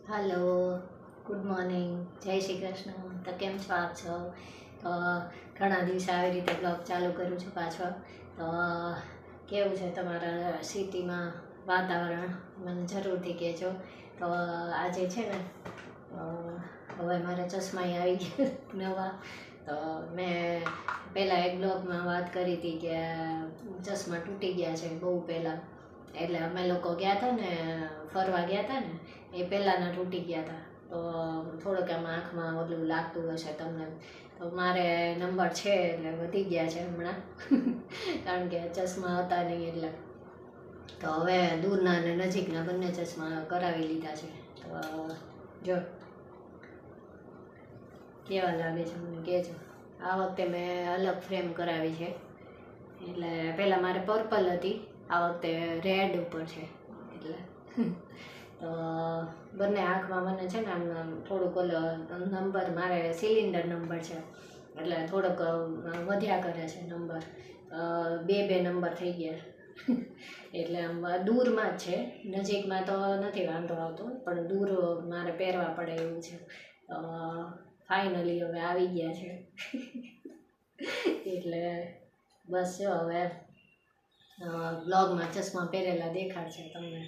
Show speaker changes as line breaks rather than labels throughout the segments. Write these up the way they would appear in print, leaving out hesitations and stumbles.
હાલો, good morning, જય શ્રી કૃષ્ણ. તો કેમ છો આપ છો? તો ઘણા દિવસે આવી રીતે બ્લોગ ચાલુ કરું છું પાછો. તો કેવું છે તમારા સિટીમાં વાતાવરણ મને જરૂરથી કહેજો. તો આજે છે ને હવે મારા ચશ્મા આવી ગયા નવા. તો મેં પહેલાં એક બ્લોગમાં વાત કરી હતી કે ચશ્મા તૂટી ગયા છે બહુ પહેલાં. એટલે અમે લોકો ગયા હતા ને, ફરવા ગયા હતા ને, એ પહેલાંના તૂટી ગયા હતા. તો થોડુંક આમાં આંખમાં ઓલું લાગતું હશે તમને. તો મારે નંબર છે એટલે વધી ગયા છે હમણાં કારણ કે ચશ્મા હતા નહીં એટલે. તો હવે દૂરના અને નજીકના બંને ચશ્મા કરાવી લીધા છે. તો જો કેવા લાગે છે મને કહેજો. આ વખતે મેં અલગ ફ્રેમ કરાવી છે. એટલે પહેલાં મારે પર્પલ હતી, આ વખતે રેડ ઉપર છે. એટલે તો બંને આંખમાં મને છે ને આમ થોડુંક ઓલો નંબર, મારે સિલિન્ડર નંબર છે એટલે થોડોક વધ્યા કરે છે નંબર. બે નંબર થઈ ગયા એટલે આમ દૂરમાં જ છે, નજીકમાં તો નથી વાંધો આવતો, પણ દૂર મારે પહેરવા પડે એવું છે. ફાઇનલી હવે આવી ગયા છે એટલે બસ જો હવે બ્લોગમાં ચશ્મા પહેરેલા દેખાડશે તમને.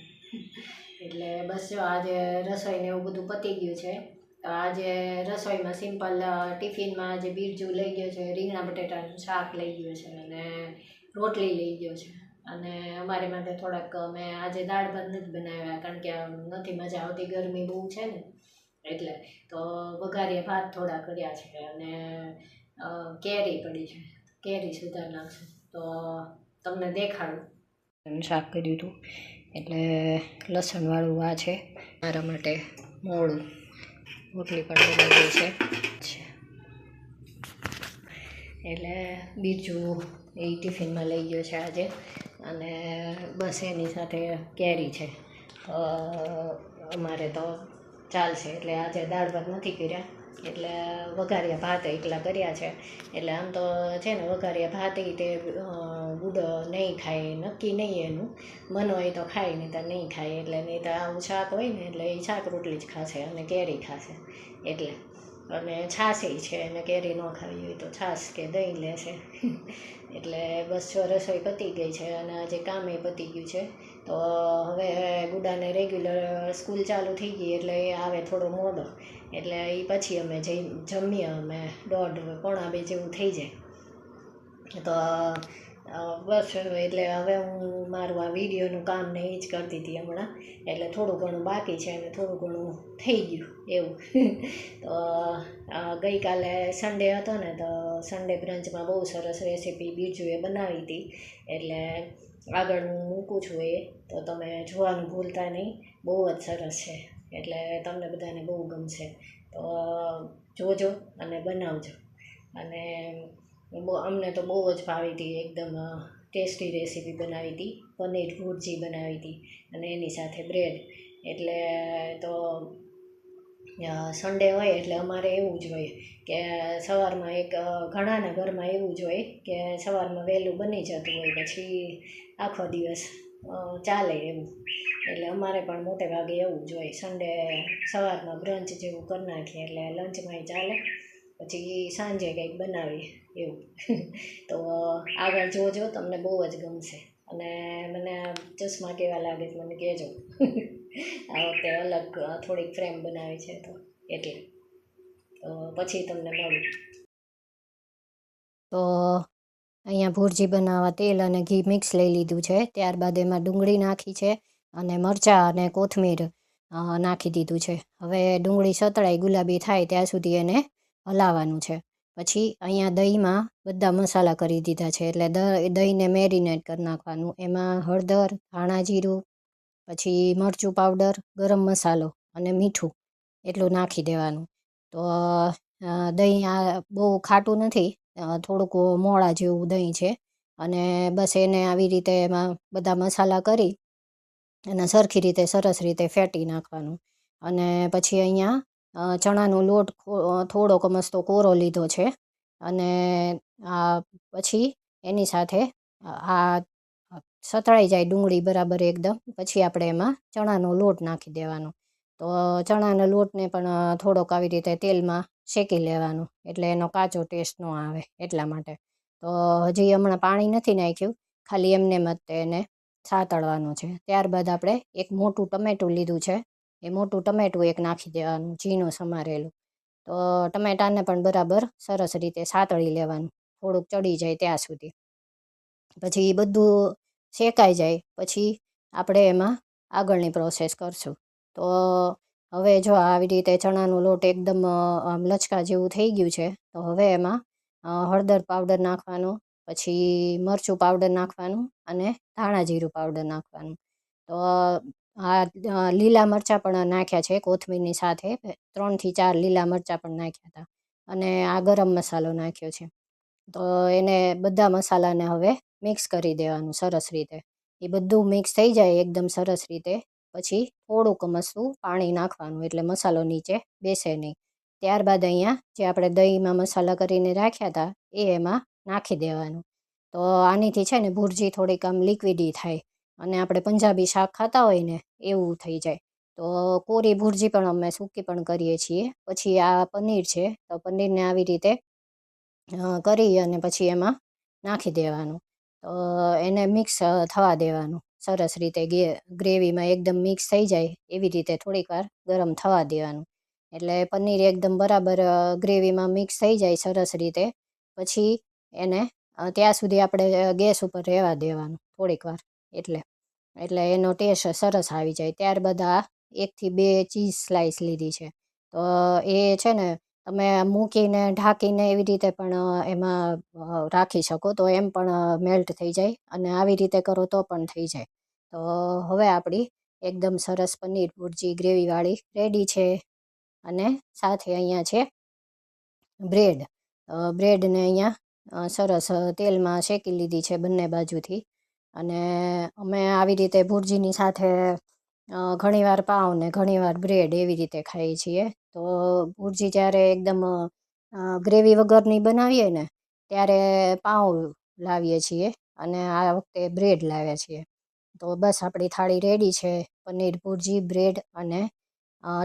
એટલે બસ જો આજે રસોઈને એવું બધું પતી ગયું છે. તો આજે રસોઈમાં સિમ્પલ ટિફિનમાં આજે બીરજું લઈ ગયો છે, રીંગણા બટેટાનું શાક લઈ ગયો છે અને રોટલી લઈ ગયો છે. અને અમારી માટે થોડાક મેં આજે દાળ ભાત નથી બનાવ્યા કારણ કે નથી મજા આવતી, ગરમી બહુ છે ને એટલે. તો વઘારિયા ભાત થોડા કર્યા છે અને કેરી પડી છે, કેરી સુધાર નાખશે તો તમને દેખાડું. શાક કર્યું હતું એટલે લસણવાળું આ છે મારા માટે મોડું. રોટલી પણ બનાવી છે એટલે બીજું એ ટિફિનમાં લઈ ગયો છે આજે. અને બસ એની સાથે કેરી છે. અમારે તો ચાલશે એટલે આજે દાળ ભાત નથી કર્યા, એટલે વઘારિયા ભાત એકલા કર્યા છે. એટલે આમ તો છે ને વઘારિયા ભાત તે ગુડ નહીં ખાય, નક્કી નહીં એનું, મન હોય તો ખાય નહીં તો નહીં ખાય. એટલે નહીં તો આવું શાક હોય ને એટલે એ શાક રોટલી જ ખાશે અને કેરી ખાશે એટલે. અને છાશ છે, અને કેરી ન ખાવી હોય તો છાશ કે દહીં લેશે એટલે બસ જો રસોઈ પતી ગઈ છે અને આજે કામ એ પતી ગયું છે. તો હવે ગુડાને રેગ્યુલર સ્કૂલ ચાલુ થઈ ગઈ એટલે એ આવે થોડો મોડો, એટલે એ પછી અમે જમીએ, અમે 1:30-1:45 જેવું થઈ જાય. તો બસ એટલે હવે હું મારું આ વિડીયોનું કામ ને એ જ કરતી હતી હમણાં. એટલે થોડું ઘણું બાકી છે અને થોડું ઘણું થઈ ગયું એવું તો ગઈકાલે સન્ડે હતો ને, તો સન્ડે બ્રંચમાં બહુ સરસ રેસીપી બીરજુએ બનાવી હતી. એટલે આગળ હું મૂકું છું એ, તો તમે જોવાનું ભૂલતા નહીં, બહુ જ સરસ છે. એટલે તમને બધાને બહુ ગમશે. તો જોજો અને બનાવજો. અને અમને તો બહુ જ ભાવી હતી, એકદમ ટેસ્ટી રેસીપી બનાવી હતી. પનીર ભુરજી બનાવી હતી અને એની સાથે બ્રેડ. એટલે તો સન્ડે હોય એટલે અમારે એવું જ હોય કે સવારમાં ઘણાના ઘરમાં એવું જ હોય કે સવારમાં વહેલું બની જતું હોય, પછી આખો દિવસ ચાલે એવું. એટલે અમારે પણ મોટે ભાગે એવું જ હોય, સન્ડે સવારમાં બ્રંચ જેવું કરી નાખીએ એટલે લંચમાંય ચાલે, પછી સાંજે કંઈક બનાવીએ એવું તો આગળ જોજો, તમને બહુ જ ગમશે. અને મને ચશ્મા કેવા લાગે છે મને કહેજો આ વખતે અલગ થોડીક ફ્રેમ બનાવી છે તો એટલે. તો પછી તમને મળું. તો અહીંયા ભુરજી બનાવવા તેલ અને ઘી મિક્સ લઈ લીધું છે. ત્યારબાદ એમાં ડુંગળી નાખી છે અને મરચાં અને કોથમીર નાખી દીધું છે. હવે ડુંગળી સતળાઈ ગુલાબી થાય ત્યાં સુધી એને હલાવવાનું છે. પછી અહીંયા દહીંમાં બધા મસાલા કરી દીધા છે. એટલે દહીંને મેરિનેટ કરી નાખવાનું. એમાં હળદર, ધાણા જીરું, પછી મરચું પાવડર, ગરમ મસાલો અને મીઠું એટલું નાખી દેવાનું. તો દહીં આ બહુ ખાટું નથી, થોડુંક મોળા જેવું દહીં છે. અને બસ એને આવી રીતે એમાં બધા મસાલા કરી અને સરખી રીતે સરસ રીતે ફેટી નાખવાનું. અને પછી અહીંયા ચણાનો લોટ થોડોક મસ્તો કોરો લીધો છે. અને પછી એની સાથે આ સતળાઈ જાય ડુંગળી બરાબર એકદમ, પછી આપણે એમાં ચણાનો લોટ નાખી દેવાનો. તો ચણાના લોટને પણ થોડોક આવી રીતે તેલમાં શેકી લેવાનું, એટલે એનો કાચો ટેસ્ટ ન આવે એટલા માટે. તો હજી હમણાં પાણી નથી નાખ્યું, ખાલી એમને જ એને સાતળવાનું છે. ત્યારબાદ આપણે એક મોટું ટમેટું લીધું છે, એ મોટું ટમેટું એક નાખી દેવાનું, ઝીણું સમારેલું. તો ટમેટાને પણ બરાબર સરસ રીતે સાતળી લેવાનું, થોડુંક ચડી જાય ત્યાં સુધી. પછી બધું શેકાઈ જાય પછી આપણે એમાં આગળની પ્રોસેસ કરશું. તો હવે જો આવી રીતે ચણાનો લોટ એકદમ આમ લચકા જેવું થઈ ગયું છે, તો હવે એમાં હળદર પાવડર નાખવાનું, પછી મરચું પાવડર નાખવાનું અને ધાણા જીરું પાવડર નાખવાનું. તો આ લીલા મરચાં પણ નાખ્યા છે કોથમીરની સાથે, 3 થી 4 લીલા મરચાં પણ નાખ્યા હતા, અને આ ગરમ મસાલો નાખ્યો છે. તો એને બધા મસાલાને હવે મિક્સ કરી દેવાનું સરસ રીતે. એ બધું મિક્સ થઈ જાય એકદમ સરસ રીતે, પછી થોડુંક મસું પાણી નાખવાનું, એટલે મસાલો નીચે બેસે નહીં. ત્યારબાદ અહીંયા જે આપણે દહીંમાં મસાલા કરીને રાખ્યા હતા એ એમાં નાખી દેવાનું. તો આનીથી છે ને ભુરજી થોડીક આમ લિક્વિડી થાય, અને આપણે પંજાબી શાક ખાતા હોય ને એવું થઈ જાય. તો કોરી ભુરજી પણ અમે સૂકી પણ કરીએ છીએ. પછી આ પનીર છે, તો પનીરને આવી રીતે કરી અને પછી એમાં નાખી દેવાનું. તો એને મિક્સ થવા દેવાનું સરસ રીતે, ગ્રેવીમાં એકદમ મિક્સ થઈ જાય એવી રીતે થોડીક વાર ગરમ થવા દેવાનું. એટલે પનીર એકદમ બરાબર ગ્રેવીમાં મિક્સ થઈ જાય સરસ રીતે, પછી એને ત્યાં સુધી આપણે ગેસ ઉપર રહેવા દેવાનું થોડીક વાર, એટલે એનો ટેસ્ટ સરસ આવી જાય. ત્યારબાદ આ 1 થી 2 ચીઝ સ્લાઈસ લીધી છે, તો એ છે ને તમે મૂકીને ઢાંકીને એવી રીતે પણ એમાં રાખી શકો, તો એમ પણ મેલ્ટ થઈ જાય, અને આવી રીતે કરો તો પણ થઈ જાય. તો હવે આપણી એકદમ સરસ પનીર ભુરજી ગ્રેવીવાળી રેડી છે. અને સાથે અહીંયા છે બ્રેડ. બ્રેડને અહીંયા સરસ તેલમાં શેકી લીધી છે બંને બાજુથી. અને અમે આવી રીતે ભુરજીની સાથે ઘણીવાર પાવ ને ઘણીવાર બ્રેડ એવી રીતે ખાઈએ છીએ. તો ભુરજી જ્યારે એકદમ ગ્રેવી વગરની બનાવીએ ને ત્યારે પાઉં લાવીએ છીએ, અને આ વખતે બ્રેડ લાવ્યા છીએ. તો બસ આપણી થાળી રેડી છે, પનીર ભુરજી, બ્રેડ અને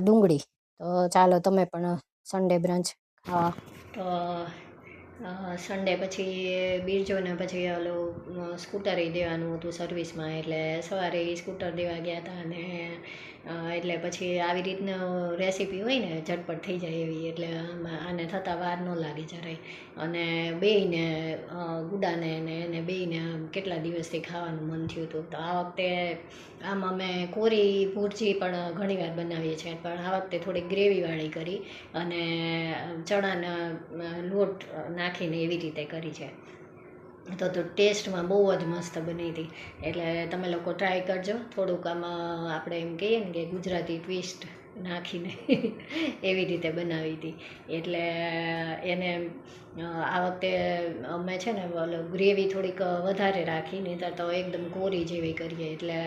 ડુંગળી. તો ચાલો તમે પણ સન્ડે બ્રંચ ખાવા. તો સન્ડે પછી બિરજોને પછી ઓલું સ્કૂટર દેવાનું હતું સર્વિસમાં, એટલે સવારે સ્કૂટર દેવા ગયા હતા. અને એટલે પછી આવી રીતના રેસીપી હોય ને ઝટપટ થઈ જાય એવી, એટલે આને થતાં વાર ન લાગે જરાય. અને બેયને ગુડાને ને એને બેયને કેટલા દિવસથી ખાવાનું મન થયું હતું. તો આ વખતે આમ અમે કોરી ભુરજી પણ ઘણીવાર બનાવીએ છીએ, પણ આ વખતે થોડી ગ્રેવીવાળી કરી અને ચણાના લોટ નાખીને એવી રીતે કરી છે. તો ટેસ્ટમાં બહુ જ મસ્ત બની હતી. એટલે તમે લોકો ટ્રાય કરજો. થોડુંક આમાં આપણે એમ કહીએ ને કે ગુજરાતી ટ્વિસ્ટ નાખીને એવી રીતે બનાવી હતી. એટલે એને આ વખતે અમે છે ને ગ્રેવી થોડીક વધારે રાખી, નહીંતર તો એકદમ કોરી જેવી કરીએ. એટલે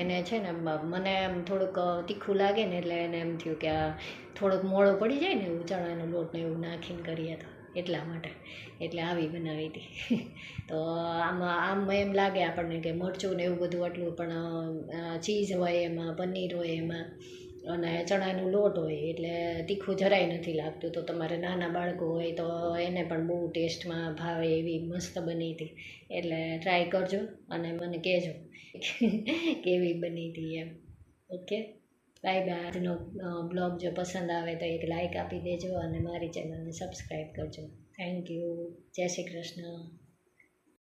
એને છે ને મને એમ થોડુંક તીખું લાગે ને, એટલે એને એમ થયું કે આ થોડુંક મોળો પડી જાય ને એવું ચણાનો લોટ ને એવું નાખીને કરીએ તો એટલા માટે. એટલે આવી બનાવી હતી. તો આમ એમ લાગે આપણને કે મરચું ને એવું બધું આટલું, પણ ચીઝ હોય એમાં, પનીર હોય એમાં, અને ચણાનો લોટ હોય, એટલે તીખું જરાય નથી લાગતું. તો તમારે નાના બાળકો હોય તો એને પણ બહુ ટેસ્ટમાં ભાવે એવી મસ્ત બની હતી. એટલે ટ્રાય કરજો અને મને કહેજો કેવી બની હતી એમ. Okay, bye bye. આજનો બ્લોગ જો પસંદ આવે તો એક લાઈક આપી દેજો, અને મારી ચેનલને સબસ્ક્રાઈબ કરજો. Thank you. જય શ્રી કૃષ્ણ.